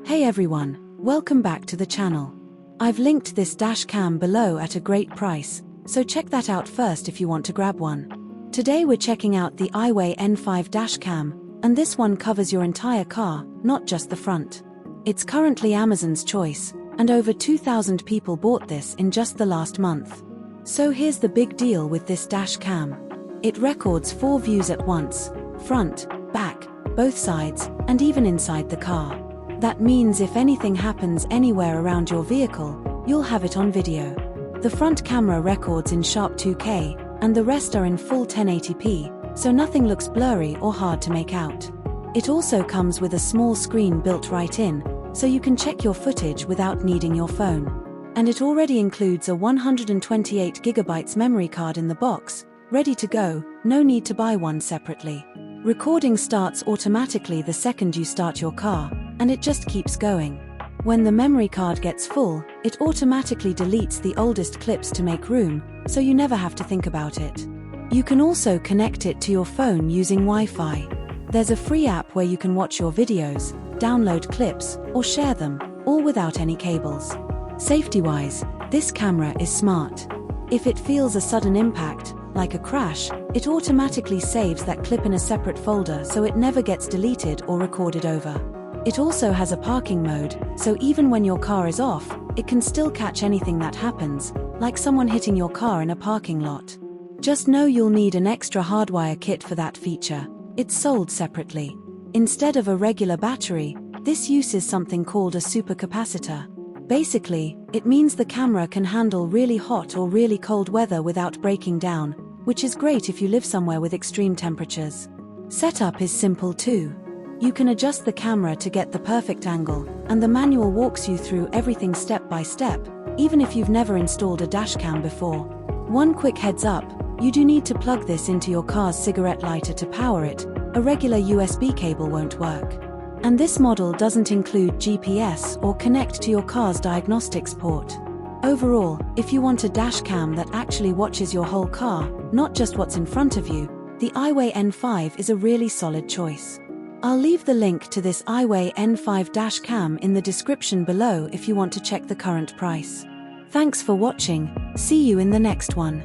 Hey everyone, welcome back to the channel. I've linked this dash cam below at a great price, so check that out first if you want to grab one. Today we're checking out the IIWEY N5 dash cam, and this one covers your entire car, not just the front. It's currently Amazon's choice, and over 2,000 people bought this in just the last month. So here's the big deal with this dash cam. It records 4 views at once: front, back, both sides, and even inside the car. That means if anything happens anywhere around your vehicle, you'll have it on video. The front camera records in sharp 2K, and the rest are in full 1080p, so nothing looks blurry or hard to make out. It also comes with a small screen built right in, so you can check your footage without needing your phone. And it already includes a 128GB memory card in the box, ready to go, no need to buy one separately. Recording starts automatically the second you start your car, and it just keeps going. When the memory card gets full, it automatically deletes the oldest clips to make room, so you never have to think about it. You can also connect it to your phone using Wi-Fi. There's a free app where you can watch your videos, download clips, or share them, all without any cables. Safety-wise, this camera is smart. If it feels a sudden impact, like a crash, it automatically saves that clip in a separate folder so it never gets deleted or recorded over. It also has a parking mode, so even when your car is off, it can still catch anything that happens, like someone hitting your car in a parking lot. Just know you'll need an extra hardwire kit for that feature. It's sold separately. Instead of a regular battery, this uses something called a supercapacitor. Basically, it means the camera can handle really hot or really cold weather without breaking down, which is great if you live somewhere with extreme temperatures. Setup is simple too. You can adjust the camera to get the perfect angle, and the manual walks you through everything step by step, even if you've never installed a dashcam before. One quick heads up, you do need to plug this into your car's cigarette lighter to power it. A regular USB cable won't work. And this model doesn't include GPS or connect to your car's diagnostics port. Overall, if you want a dashcam that actually watches your whole car, not just what's in front of you, the IIWEY N5 is a really solid choice. I'll leave the link to this IIWEY N5 dash cam in the description below if you want to check the current price. Thanks for watching, see you in the next one.